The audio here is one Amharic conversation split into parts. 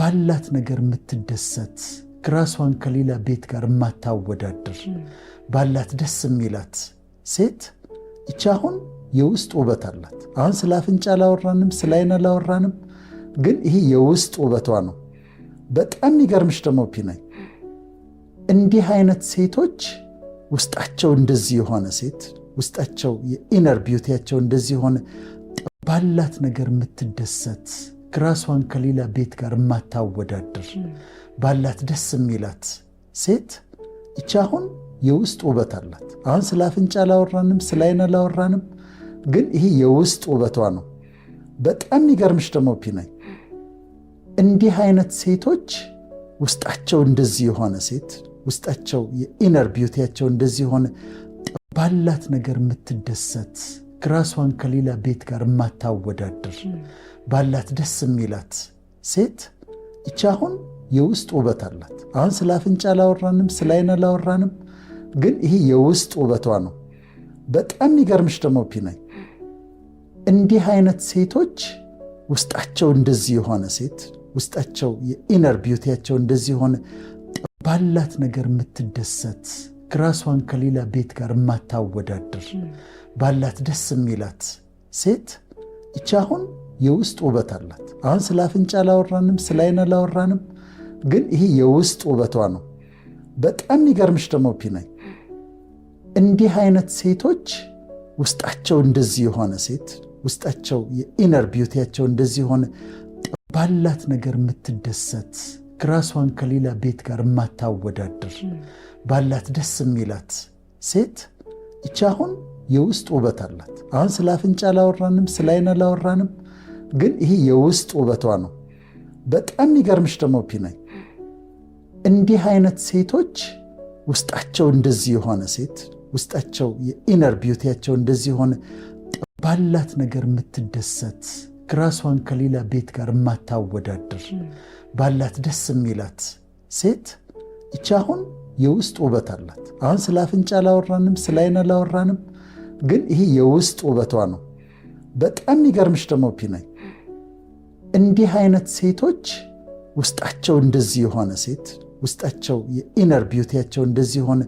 ባላት ነገር የምትደሰት ራሷን ከሌላ ቤት ጋር የማታወዳድር ባላት ደስ የሚላት ሴት እቺ አሁን የውስጥ ውበት አላት። አሁን ስለ አፍንጫ አላወራንም፣ ስለ አይን አላወራንም፣ ግን ይሄ የውስጥ ውበቷ ነው። በጣም የሚገርምሽ ደግሞ ፒናይ እንዲህ አይነት ሴቶች ውስጣቸው እንደዚህ የሆነ ሴት ውስጣቸው የኢነር ቢዩቲያቸው እንደዚህ የሆነ ባላት ነገር የምትደሰት ራሷን ከሌላ ቤት ጋር የማታወዳድር ባላት ደስ የሚላት ሴት እቺ አሁን የውስጥ ውበት አላት። አሁን ስለ አፍንጫ አላወራንም፣ ስለ አይን አላወራንም፣ ግን ይሄ የውስጥ ውበቷ ነው። በጣም የሚገርምሽ ደግሞ ፒናይ እንዲህ አይነት ሴቶች ውስጣቸው እንደዚህ የሆነ ሴት ውስጣቸው የኢነር ቢዩቲያቸው እንደዚህ የሆነ ባላት ነገር የምትደሰት ራሷን ከሌላ ቤት ጋር የማታወዳድር ባላት ደስ የሚላት ሴት እቺ አሁን የውስጥ ውበት አላት። አሁን ስለ አፍንጫ አላወራንም፣ ስለ አይን አላወራንም፣ ግን ይሄ የውስጥ ውበቷ ነው። በጣም የሚገርምሽ ደግሞ ፒናይ እንዲህ አይነት ሴቶች ውስጣቸው እንደዚህ የሆነ ሴት ውስጣቸው የኢነር ቢዩቲያቸው እንደዚህ የሆነ ባላት ነገር የምትደሰት ራሷን ከሌላ ቤት ጋር የማታወዳድር ባላት ደስ የሚላት ሴት እቺ አሁን የውስጥ ውበት አላት። አሁን ስለ አፍንጫ አላወራንም፣ ስለ አይን አላወራንም፣ ግን ይሄ የውስጥ ውበቷ ነው። በጣም የሚገርምሽ ደግሞ ፒናይ እንዲህ አይነት ሴቶች ውስጣቸው እንደዚህ የሆነ ሴት ውስጣቸው የኢነር ቢዩቲያቸው እንደዚህ የሆነ ባላት ነገር የምትደሰት ራሷን ከሌላ ቤት ጋር የማታወዳድር ባላት ደስ የሚላት ሴት እቺ አሁን የውስጥ ውበት አላት። አሁን ስለ አፍንጫ አላወራንም፣ ስለ አይን አላወራንም፣ ግን ይሄ የውስጥ ውበቷ ነው። በጣም የሚገርምሽ ደግሞ ፒናይ እንዲህ አይነት ሴቶች ውስጣቸው እንደዚህ የሆነ ሴት ውስጣቸው የኢነር ቢዩቲያቸው እንደዚህ የሆነ ባላት ነገር የምትደሰት ራሷን ከሌላ ቤት ጋር የማታወዳድር ባላት ደስ የሚላት ሴት እቺ አሁን የውስጥ ውበት አላት። አሁን ስለ አፍንጫ አላወራንም፣ ስለ አይን አላወራንም፣ ግን ይሄ የውስጥ ውበቷ ነው። በጣም የሚገርምሽ ደግሞ ፒናይ እንዲህ አይነት ሴቶች ውስጣቸው እንደዚህ የሆነ ሴት ውስጣቸው የኢነር ቢዩቲያቸው እንደዚህ የሆነ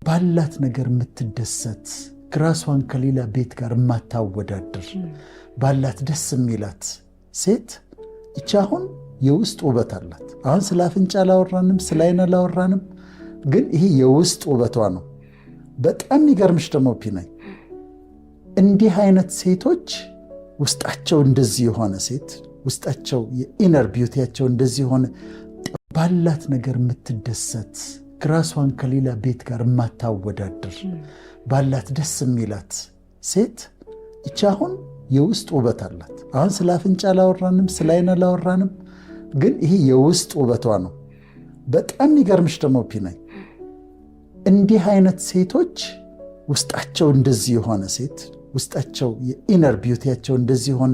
ባላት ነገር የምትደሰት ራሷን ከሌላ ቤት ጋር የማታወዳድር ባላት ደስ የሚላት ሴት እቺ አሁን የውስጥ ውበት አላት። አሁን ስለ አፍንጫ አላወራንም፣ ስለ አይን አላወራንም፣ ግን ይሄ የውስጥ ውበቷ ነው። በጣም የሚገርምሽ ደግሞ ፒናይ እንዲህ አይነት ሴቶች ውስጣቸው እንደዚህ የሆነ ሴት ውስጣቸው የኢነር ቢዩቲያቸው እንደዚህ የሆነ ባላት ነገር የምትደሰት ራሷን ከሌላ ቤት ጋር የማታወዳድር ባላት ደስ የሚላት ሴት እቺ አሁን የውስጥ ውበት አላት። አሁን ስለ አፍንጫ አላወራንም፣ ስለ አይን አላወራንም፣ ግን ይሄ የውስጥ ውበቷ ነው። በጣም የሚገርምሽ ደግሞ ፒናይ እንዲህ አይነት ሴቶች ውስጣቸው እንደዚህ የሆነ ሴት ውስጣቸው የኢነር ቢዩቲያቸው እንደዚህ የሆነ